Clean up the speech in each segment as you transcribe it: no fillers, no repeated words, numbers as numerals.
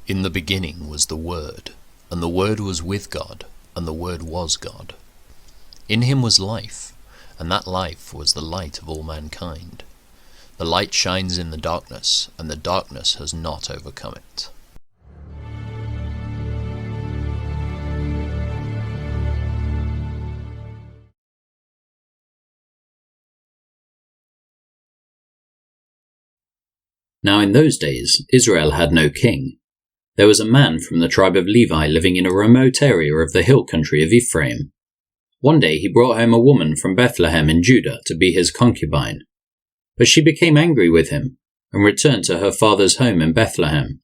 In the beginning was the Word, and the Word was with God, and the Word was God. In him was life, and that life was the light of all mankind. The light shines in the darkness, and the darkness has not overcome it. Now in those days Israel had no king. There was a man from the tribe of Levi living in a remote area of the hill country of Ephraim. One day he brought home a woman from Bethlehem in Judah to be his concubine. But she became angry with him and returned to her father's home in Bethlehem.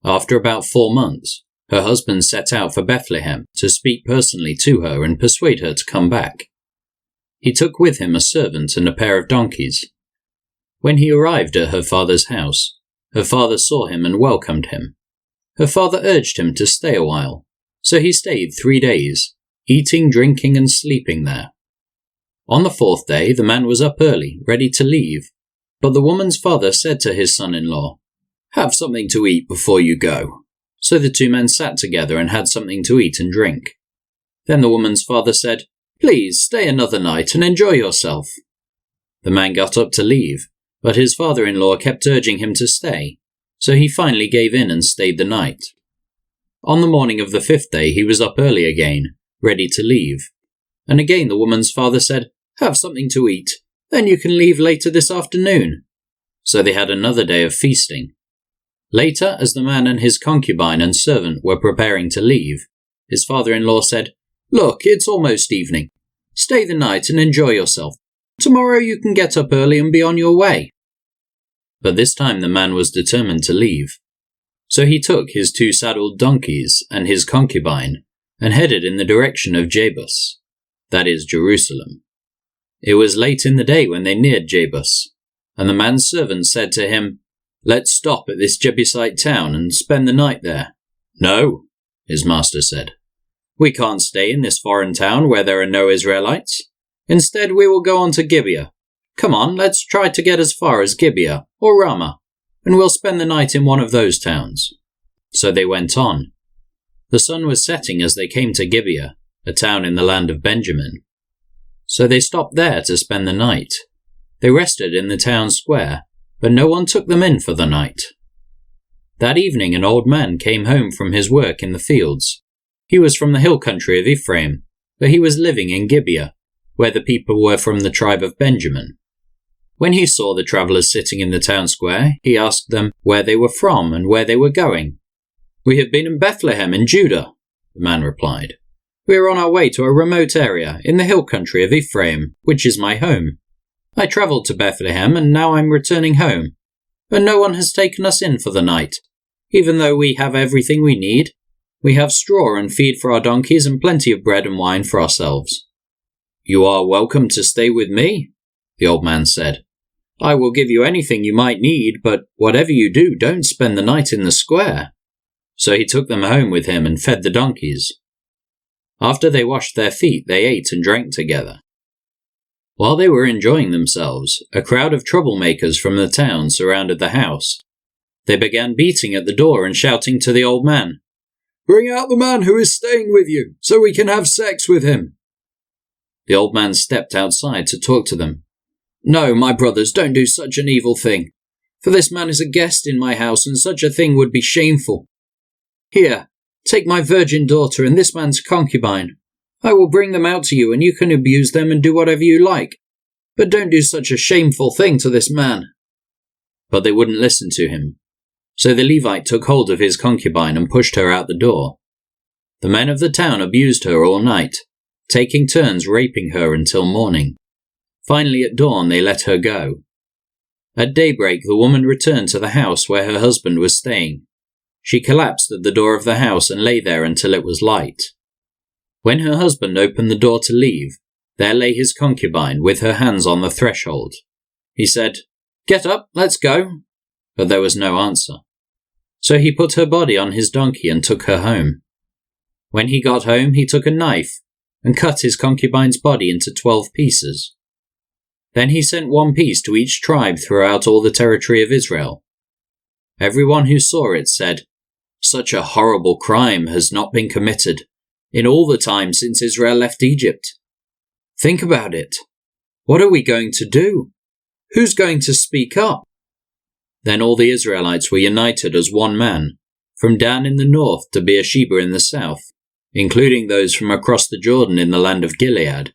After about 4 months, her husband set out for Bethlehem to speak personally to her and persuade her to come back. He took with him a servant and a pair of donkeys. When he arrived at her father's house, her father saw him and welcomed him. Her father urged him to stay a while, so he stayed 3 days, eating, drinking, and sleeping there. On the 4th day, the man was up early, ready to leave, but the woman's father said to his son-in-law, "Have something to eat before you go." So the 2 men sat together and had something to eat and drink. Then the woman's father said, "Please stay another night and enjoy yourself." The man got up to leave, but his father-in-law kept urging him to stay, so he finally gave in and stayed the night. On the morning of the 5th day he was up early again, ready to leave, and again the woman's father said, "Have something to eat, then you can leave later this afternoon." So they had another day of feasting. Later, as the man and his concubine and servant were preparing to leave, his father-in-law said, "Look, it's almost evening. Stay the night and enjoy yourself. Tomorrow you can get up early and be on your way." But this time the man was determined to leave. So he took his 2 saddled donkeys and his concubine and headed in the direction of Jebus, that is Jerusalem. It was late in the day when they neared Jebus, and the man's servant said to him, "Let's stop at this Jebusite town and spend the night there." "No," his master said. "We can't stay in this foreign town where there are no Israelites. Instead, we will go on to Gibeah. Come on, let's try to get as far as Gibeah or Ramah, and we'll spend the night in one of those towns." So they went on. The sun was setting as they came to Gibeah, a town in the land of Benjamin. So they stopped there to spend the night. They rested in the town square, but no one took them in for the night. That evening an old man came home from his work in the fields. He was from the hill country of Ephraim, but he was living in Gibeah, where the people were from the tribe of Benjamin. When he saw the travellers sitting in the town square, he asked them where they were from and where they were going. "We have been in Bethlehem in Judah," the man replied. "We are on our way to a remote area in the hill country of Ephraim, which is my home. I travelled to Bethlehem and now I'm returning home, but no one has taken us in for the night. Even though we have everything we need, we have straw and feed for our donkeys and plenty of bread and wine for ourselves." "You are welcome to stay with me," the old man said. "I will give you anything you might need, but whatever you do, don't spend the night in the square." So he took them home with him and fed the donkeys. After they washed their feet, they ate and drank together. While they were enjoying themselves, a crowd of troublemakers from the town surrounded the house. They began beating at the door and shouting to the old man, "Bring out the man who is staying with you, so we can have sex with him." The old man stepped outside to talk to them. "No, my brothers, don't do such an evil thing, for this man is a guest in my house and such a thing would be shameful. Here, take my virgin daughter and this man's concubine. I will bring them out to you and you can abuse them and do whatever you like, but don't do such a shameful thing to this man." But they wouldn't listen to him. So the Levite took hold of his concubine and pushed her out the door. The men of the town abused her all night, taking turns raping her until morning. Finally at dawn they let her go. At daybreak the woman returned to the house where her husband was staying. She collapsed at the door of the house and lay there until it was light. When her husband opened the door to leave, there lay his concubine with her hands on the threshold. He said, "Get up, let's go." But there was no answer. So he put her body on his donkey and took her home. When he got home, he took a knife and cut his concubine's body into 12 pieces. Then he sent 1 piece to each tribe throughout all the territory of Israel. Everyone who saw it said, such a horrible crime has not been committed in all the time since Israel left Egypt. Think about it. What are we going to do? Who's going to speak up?" Then all the Israelites were united as one man, from Dan in the north to Beersheba in the south, including those from across the Jordan in the land of Gilead.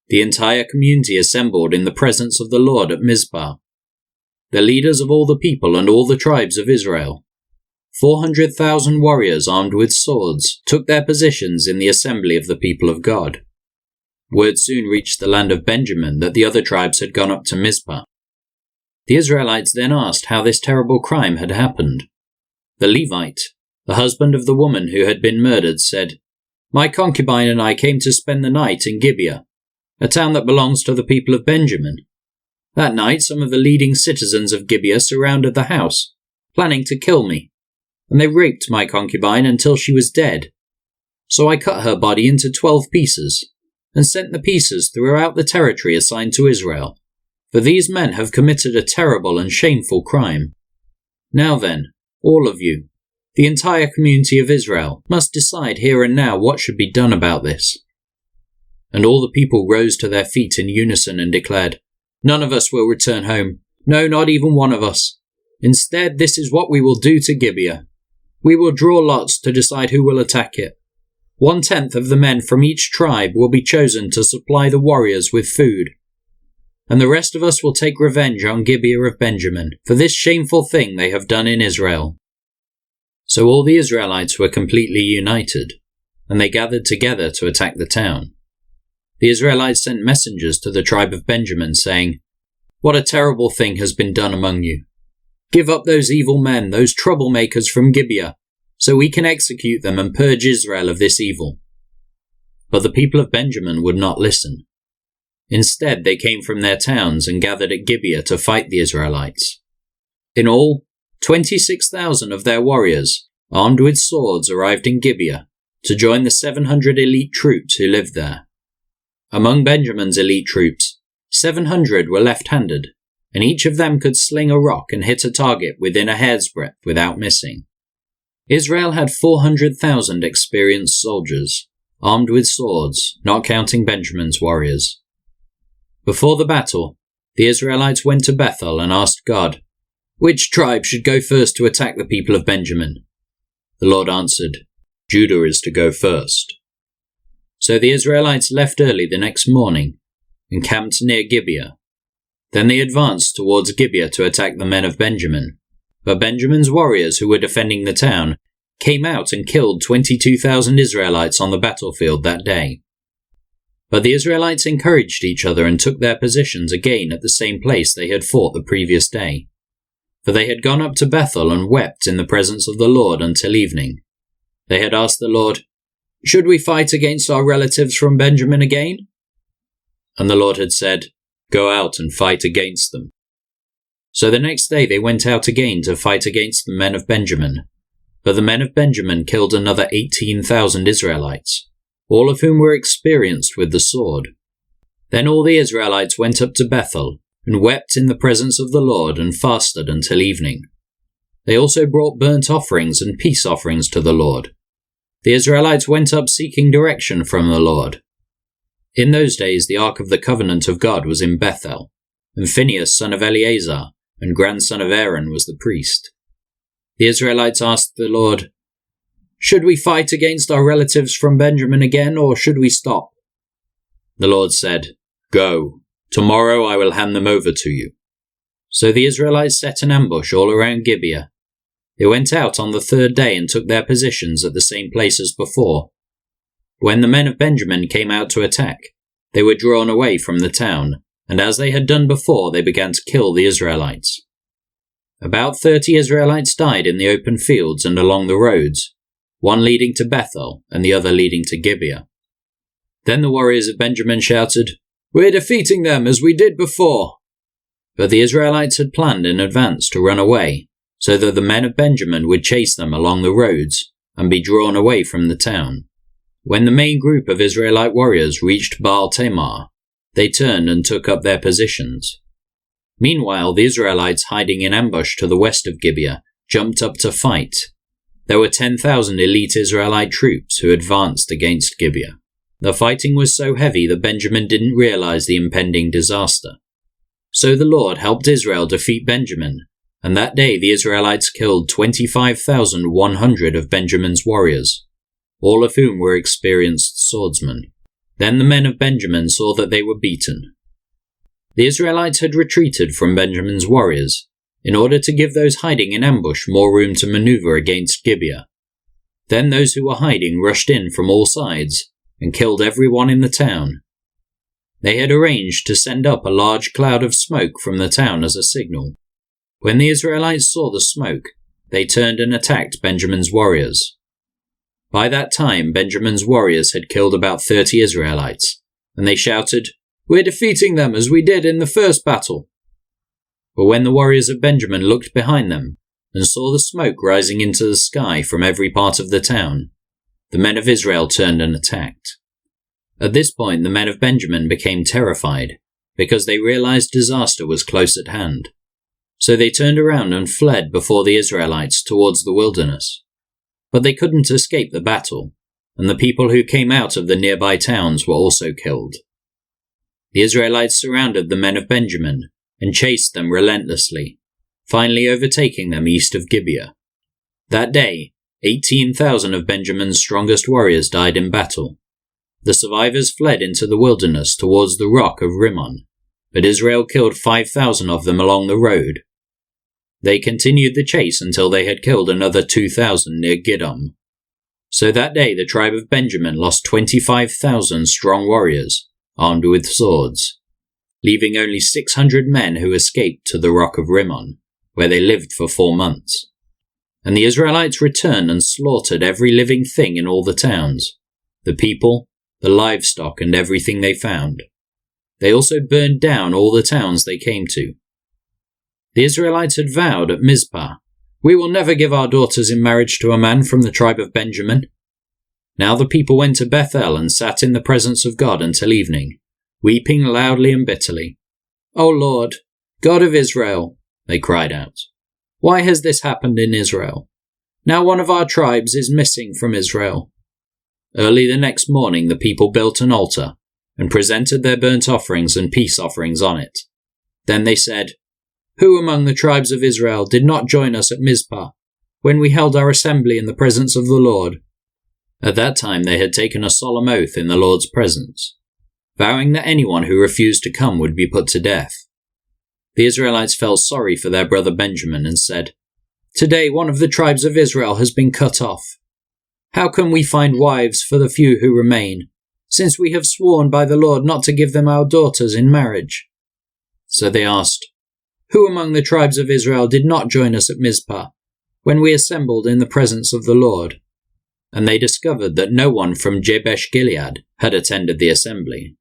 The entire community assembled in the presence of the Lord at Mizpah. The leaders of all the people and all the tribes of Israel, 400,000 warriors armed with swords, took their positions in the assembly of the people of God. Word soon reached the land of Benjamin that the other tribes had gone up to Mizpah. The Israelites then asked how this terrible crime had happened. The Levite, the husband of the woman who had been murdered, said, "My concubine and I came to spend the night in Gibeah, a town that belongs to the people of Benjamin. That night some of the leading citizens of Gibeah surrounded the house, planning to kill me, and they raped my concubine until she was dead. So I cut her body into 12 pieces, and sent the pieces throughout the territory assigned to Israel, for these men have committed a terrible and shameful crime. Now then, all of you, the entire community of Israel, must decide here and now what should be done about this." And all the people rose to their feet in unison and declared, "None of us will return home. No, not even one of us. Instead, this is what we will do to Gibeah. We will draw lots to decide who will attack it. 1/10 of the men from each tribe will be chosen to supply the warriors with food. And the rest of us will take revenge on Gibeah of Benjamin for this shameful thing they have done in Israel." So all the Israelites were completely united, and they gathered together to attack the town. The Israelites sent messengers to the tribe of Benjamin, saying, "What a terrible thing has been done among you. Give up those evil men, those troublemakers from Gibeah, so we can execute them and purge Israel of this evil." But the people of Benjamin would not listen. Instead, they came from their towns and gathered at Gibeah to fight the Israelites. In all, 26,000 of their warriors, armed with swords, arrived in Gibeah to join the 700 elite troops who lived there. Among Benjamin's elite troops, 700 were left-handed, and each of them could sling a rock and hit a target within a hair's breadth without missing. Israel had 400,000 experienced soldiers, armed with swords, not counting Benjamin's warriors. Before the battle, the Israelites went to Bethel and asked God, "Which tribe should go first to attack the people of Benjamin?" The Lord answered, "Judah is to go first." So the Israelites left early the next morning and camped near Gibeah. Then they advanced towards Gibeah to attack the men of Benjamin. But Benjamin's warriors who were defending the town came out and killed 22,000 Israelites on the battlefield that day. But the Israelites encouraged each other and took their positions again at the same place they had fought the previous day. For they had gone up to Bethel and wept in the presence of the Lord until evening. They had asked the Lord, "Should we fight against our relatives from Benjamin again?" And the Lord had said, "Go out and fight against them." So the next day they went out again to fight against the men of Benjamin. But the men of Benjamin killed another 18,000 Israelites, all of whom were experienced with the sword. Then all the Israelites went up to Bethel and wept in the presence of the Lord and fasted until evening. They also brought burnt offerings and peace offerings to the Lord. The Israelites went up seeking direction from the Lord. In those days the Ark of the Covenant of God was in Bethel, and Phinehas son of Eleazar and grandson of Aaron was the priest. The Israelites asked the Lord, "Should we fight against our relatives from Benjamin again, or should we stop?" The Lord said, "Go. Tomorrow I will hand them over to you." So the Israelites set an ambush all around Gibeah. They went out on the third day and took their positions at the same place as before. When the men of Benjamin came out to attack, they were drawn away from the town, and as they had done before, they began to kill the Israelites. About 30 Israelites died in the open fields and along the roads, one leading to Bethel and the other leading to Gibeah. Then the warriors of Benjamin shouted, "We're defeating them as we did before." But the Israelites had planned in advance to run away, so that the men of Benjamin would chase them along the roads and be drawn away from the town. When the main group of Israelite warriors reached Baal Tamar, they turned and took up their positions. Meanwhile, the Israelites hiding in ambush to the west of Gibeah jumped up to fight. There were 10,000 elite Israelite troops who advanced against Gibeah. The fighting was so heavy that Benjamin didn't realize the impending disaster. So the Lord helped Israel defeat Benjamin, and that day the Israelites killed 25,100 of Benjamin's warriors, all of whom were experienced swordsmen. Then the men of Benjamin saw that they were beaten. The Israelites had retreated from Benjamin's warriors in order to give those hiding in ambush more room to maneuver against Gibeah. Then those who were hiding rushed in from all sides and killed everyone in the town. They had arranged to send up a large cloud of smoke from the town as a signal. When the Israelites saw the smoke, they turned and attacked Benjamin's warriors. By that time, Benjamin's warriors had killed about 30 Israelites, and they shouted, "We're defeating them as we did in the first battle." But when the warriors of Benjamin looked behind them and saw the smoke rising into the sky from every part of the town, the men of Israel turned and attacked. At this point, the men of Benjamin became terrified because they realized disaster was close at hand. So they turned around and fled before the Israelites towards the wilderness. But they couldn't escape the battle, and the people who came out of the nearby towns were also killed. The Israelites surrounded the men of Benjamin and chased them relentlessly, finally overtaking them east of Gibeah. That day, 18,000 of Benjamin's strongest warriors died in battle. The survivors fled into the wilderness towards the rock of Rimmon, but Israel killed 5,000 of them along the road. They continued the chase until they had killed another 2,000 near Gibeah. So that day the tribe of Benjamin lost 25,000 strong warriors, armed with swords, leaving only 600 men who escaped to the rock of Rimmon, where they lived for 4 months. And the Israelites returned and slaughtered every living thing in all the towns, the people, the livestock, and everything they found. They also burned down all the towns they came to. The Israelites had vowed at Mizpah, "We will never give our daughters in marriage to a man from the tribe of Benjamin." Now the people went to Bethel and sat in the presence of God until evening, weeping loudly and bitterly. "O Lord, God of Israel," they cried out, "why has this happened in Israel? Now one of our tribes is missing from Israel." Early the next morning the people built an altar and presented their burnt offerings and peace offerings on it. Then they said, "Who among the tribes of Israel did not join us at Mizpah, when we held our assembly in the presence of the Lord?" At that time they had taken a solemn oath in the Lord's presence, vowing that anyone who refused to come would be put to death. The Israelites felt sorry for their brother Benjamin and said, "Today one of the tribes of Israel has been cut off. How can we find wives for the few who remain, since we have sworn by the Lord not to give them our daughters in marriage?" So they asked, "Who among the tribes of Israel did not join us at Mizpah, when we assembled in the presence of the Lord?" And they discovered that no one from Jabesh-Gilead had attended the assembly.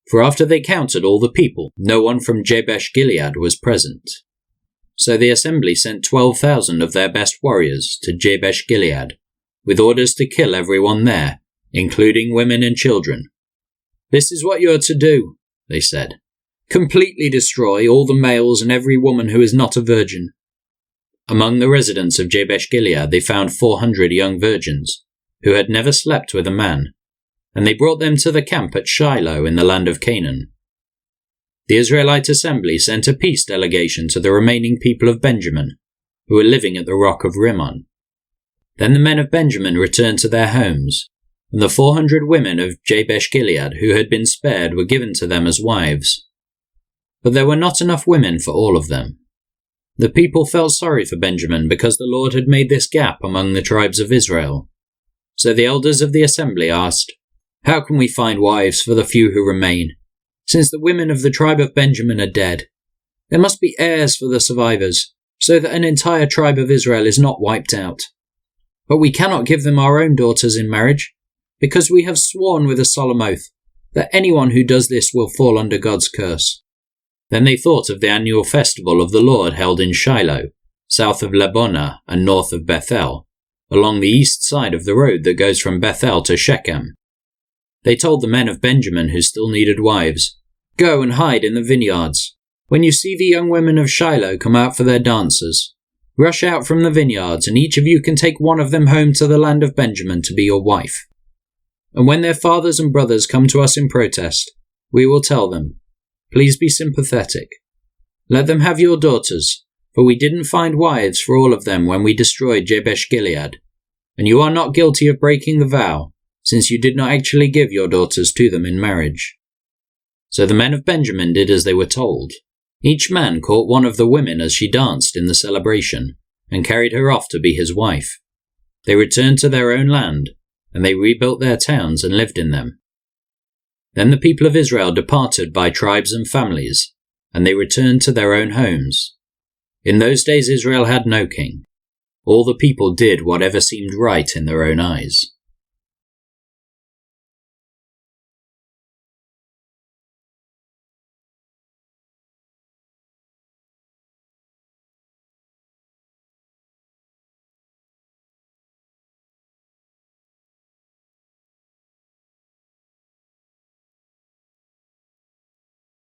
For after they counted all the people, no one from Jabesh-Gilead was present. So the assembly sent 12,000 of their best warriors to Jabesh-Gilead, with orders to kill everyone there, including women and children. "This is what you are to do," they said. "Completely destroy all the males and every woman who is not a virgin." Among the residents of Jabesh-Gilead they found 400 young virgins, who had never slept with a man, and they brought them to the camp at Shiloh in the land of Canaan. The Israelite assembly sent a peace delegation to the remaining people of Benjamin, who were living at the rock of Rimmon. Then the men of Benjamin returned to their homes, and the 400 women of Jabesh-Gilead who had been spared were given to them as wives. But there were not enough women for all of them. The people felt sorry for Benjamin because the Lord had made this gap among the tribes of Israel. So the elders of the assembly asked, "How can we find wives for the few who remain, since the women of the tribe of Benjamin are dead? There must be heirs for the survivors, so that an entire tribe of Israel is not wiped out. But we cannot give them our own daughters in marriage, because we have sworn with a solemn oath that anyone who does this will fall under God's curse." Then they thought of the annual festival of the Lord held in Shiloh, south of Lebonah and north of Bethel, along the east side of the road that goes from Bethel to Shechem. They told the men of Benjamin who still needed wives, "Go and hide in the vineyards. When you see the young women of Shiloh come out for their dances, Rush out from the vineyards, and each of you can take one of them home to the land of Benjamin to be your wife. And when their fathers and brothers come to us in protest, we will tell them, 'Please be sympathetic. Let them have your daughters, for we didn't find wives for all of them when we destroyed Jabesh Gilead. And you are not guilty of breaking the vow, since you did not actually give your daughters to them in marriage.' So the men of Benjamin did as they were told. Each man caught one of the women as she danced in the celebration, and carried her off to be his wife. They returned to their own land, and they rebuilt their towns and lived in them. Then the people of Israel departed by tribes and families, and they returned to their own homes. In those days Israel had no king. All the people did whatever seemed right in their own eyes.